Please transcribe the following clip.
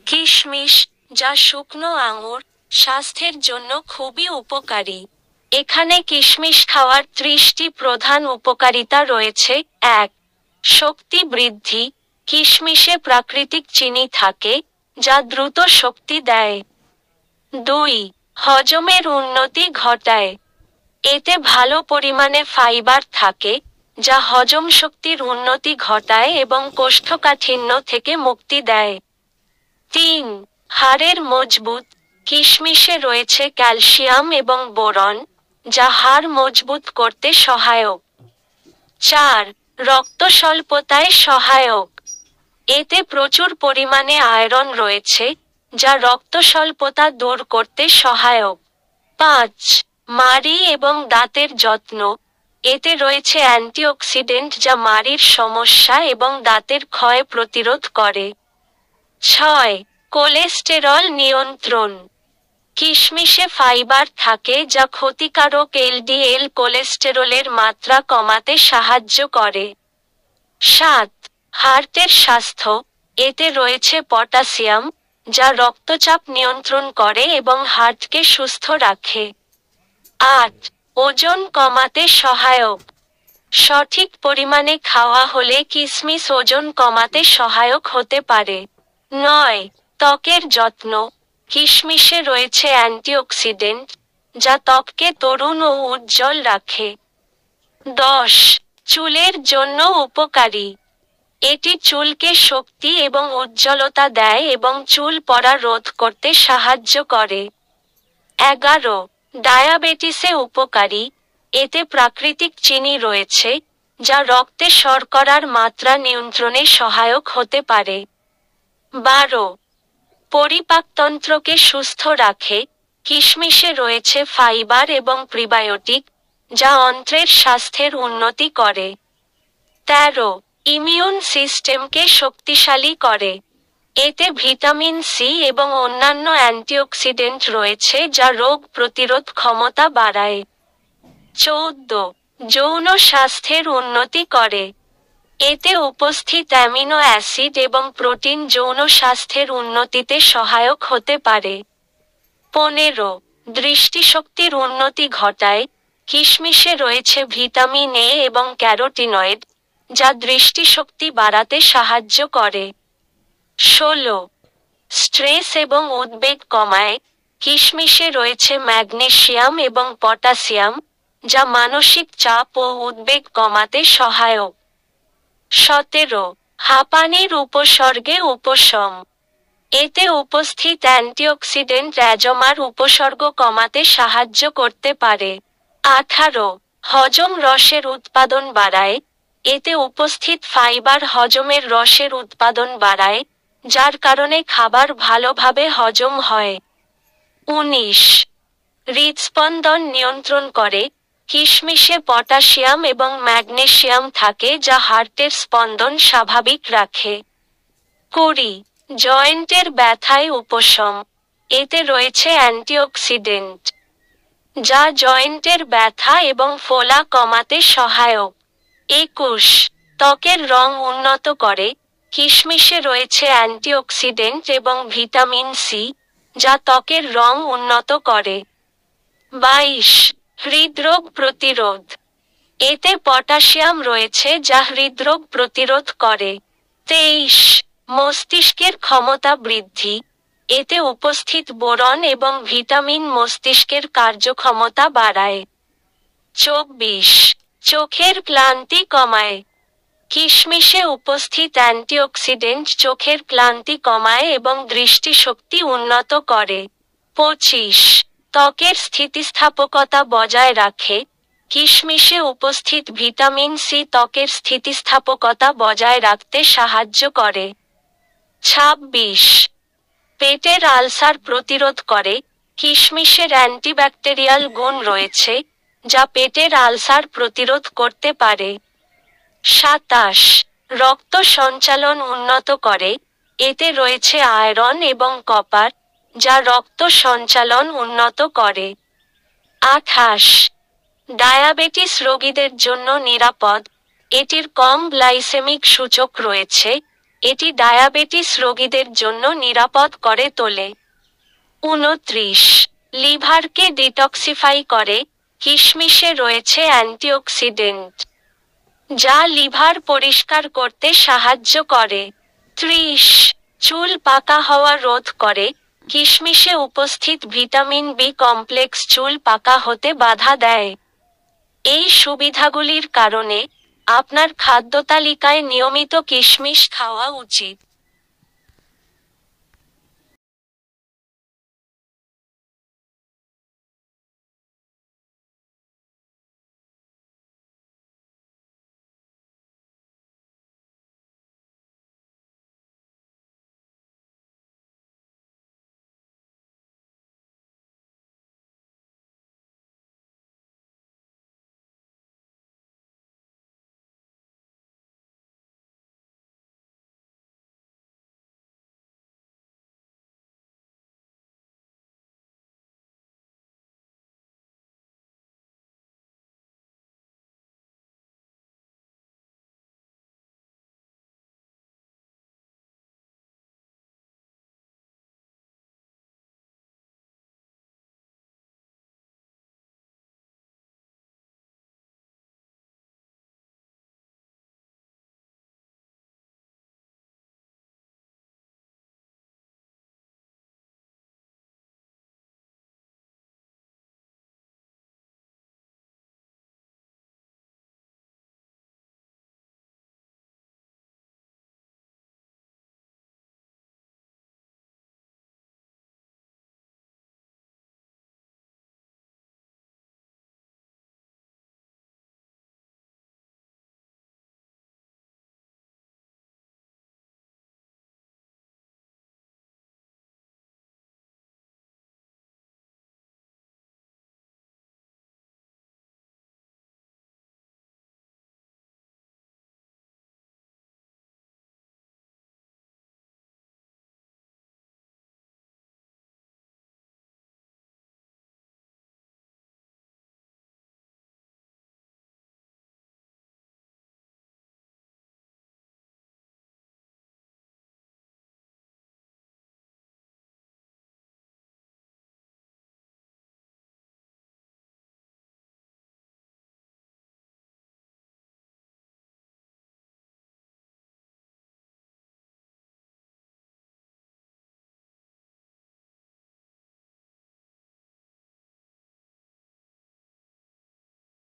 কিশমিশ, যা শুকনো আঙুর, স্বাস্থ্যের জন্য খুবই উপকারী। এখানে কিশমিশ খাওয়ার 30টি প্রধান উপকারিতা রয়েছে। 1. শক্তি বৃদ্ধি। কিশমিশে প্রাকৃতিক চিনি থাকে, যা দ্রুত শক্তি দেয়। 2. হজমের উন্নতি ঘটায়। এতে ভালো পরিমাণে ফাইবার থাকে, যা হজম শক্তির উন্নতি ঘটায় এবং কোষ্ঠকাঠিন্য থেকে মুক্তি দেয়। 3. হাড়ের মজবুত। কিশমিশে রয়েছে ক্যালসিয়াম এবং বোরন, যা হাড় মজবুত করতে সহায়ক। 4. রক্ত স্বল্পতায় সহায়ক। এতে প্রচুর পরিমাণে আয়রন রয়েছে, যা রক্ত স্বল্পতা দূর করতে সহায়ক। 5. মাড়ি এবং দাঁতের যত্ন। এতে রয়েছে অ্যান্টিঅক্সিডেন্ট যা মাড়ির সমস্যা এবং দাঁতের ক্ষয় প্রতিরোধ করে। 6. কোলেস্টেরল নিয়ন্ত্রণ। কিশমিশে ফাইবার থাকে যা ক্ষতিকারক এলডিএল কোলেস্টেরলের মাত্রা কমাতে সাহায্য করে। 7. হার্টের স্বাস্থ্য। এতে রয়েছে পটাশিয়াম, যা রক্তচাপ নিয়ন্ত্রণ করে এবং হার্টকে সুস্থ রাখে। 8. ওজন কমাতে সহায়ক। সঠিক পরিমাণে খাওয়া হলে কিশমিশ ওজন কমাতে সহায়ক হতে পারে। 9. ত্বকের যত্ন। কিশমিশে রয়েছে অ্যান্টিঅক্সিডেন্ট, যা ত্বককে তরুণ ও উজ্জ্বল রাখে। 10. চুলের জন্য উপকারী। এটি চুলকে শক্তি এবং উজ্জ্বলতা দেয় এবং চুল পড়া রোধ করতে সাহায্য করে। 11. ডায়াবেটিসে উপকারী। এতে প্রাকৃতিক চিনি রয়েছে, যা রক্তে শর্করার মাত্রা নিয়ন্ত্রণে সহায়ক হতে পারে। 12. পরিপাকতন্ত্রকে সুস্থ রাখে। কিশমিশে রয়েছে ফাইবার এবং প্রিবায়োটিক, যা অন্ত্রের স্বাস্থ্যের উন্নতি করে। 13. ইমিউন সিস্টেমকে শক্তিশালী করে। এতে ভিটামিন সি এবং অন্যান্য অ্যান্টিঅক্সিডেন্ট রয়েছে যা রোগ প্রতিরোধ ক্ষমতা বাড়ায়। 14. যৌন স্বাস্থ্যের উন্নতি করে। এতে উপস্থিত অ্যামিনো অ্যাসিড এবং প্রোটিন যৌন স্বাস্থ্যের উন্নতিতে সহায়ক হতে পারে। 15. দৃষ্টিশক্তির উন্নতি ঘটায়। কিশমিশে রয়েছে ভিটামিন এ এবং ক্যারোটিনয়েড, যা দৃষ্টিশক্তি বাড়াতে সাহায্য করে। 16. স্ট্রেস এবং উদ্বেগ কমায়। কিশমিশে রয়েছে ম্যাগনেসিয়াম এবং পটাশিয়াম, যা মানসিক চাপ ও উদ্বেগ কমাতে সহায়ক। 17. হাঁপানির উপসর্গে উপশম। এতে উপস্থিত অ্যান্টিঅক্সিডেন্ট অ্যাজমার উপসর্গ কমাতে সাহায্য করতে পারে। 18. হজম রসের উৎপাদন বাড়ায়। এতে উপস্থিত ফাইবার হজমের রসের উৎপাদন বাড়ায়, যার কারণে খাবার ভালোভাবে হজম হয়। 19. হৃদস্পন্দন নিয়ন্ত্রণ করে। কিশমিশে পটাশিয়াম এবং ম্যাগনেসিয়াম থাকে যা হার্টের স্পন্দন স্বাভাবিক রাখে। 20. জয়েন্টের ব্যথায় উপশম। এতে রয়েছে অ্যান্টিঅক্সিডেন্ট, যা জয়েন্টের ব্যথা এবং ফোলা কমাতে সহায়ক। 21. ত্বকের রং উন্নত করে। কিশমিশে রয়েছে অ্যান্টিঅক্সিডেন্ট এবং ভিটামিন সি, যা ত্বকের রং উন্নত করে। 22. হৃদরোগ প্রতিরোধ। এতে পটাশিয়াম রয়েছে যা হৃদরোগ প্রতিরোধ করে। 23. মস্তিষ্কের ক্ষমতা বৃদ্ধি। এতে উপস্থিত বোরন এবং ভিটামিন মস্তিষ্কের কার্যক্ষমতা বাড়ায়। 24. চোখের ক্লান্তি কমায়। কিশমিশে উপস্থিত অ্যান্টিঅক্সিডেন্ট চোখের ক্লান্তি কমায় এবং দৃষ্টিশক্তি উন্নত করে। 25. ত্বকের স্থিতিস্থাপকতা বজায় রাখে। কিশমিশে উপস্থিত ভিটামিন সি ত্বকের স্থিতিস্থাপকতা বজায় রাখতে সাহায্য করে। 26. পেটের আলসার প্রতিরোধ করে। কিশমিশের অ্যান্টিব্যাকটেরিয়াল গুণ রয়েছে, যা পেটের আলসার প্রতিরোধ করতে পারে। 27. রক্ত সঞ্চালন উন্নত করে। এতে রয়েছে আয়রন এবং কপার, যা রক্ত সঞ্চালন উন্নত করে। 28. ডায়াবেটিস রোগীদের জন্য নিরাপদ। এটির কম গ্লাইসেমিক সূচক রয়েছে, এটি ডায়াবেটিস রোগীদের জন্য নিরাপদ করে তোলে। 29 লিভারকে ডিটক্সিফাই করে। কিশমিশে রয়েছে অ্যান্টিঅক্সিডেন্ট, যা লিভার পরিষ্কার করতে সাহায্য করে। 30 চুল পাকা হওয়া রোধ করে। কিশমিশে উপস্থিত ভিটামিন বি কমপ্লেক্স চুল পাকা হতে বাধা দেয়। এই সুবিধাগুলির কারণে আপনার খাদ্যতালিকায় নিয়মিত কিশমিশ খাওয়া উচিত।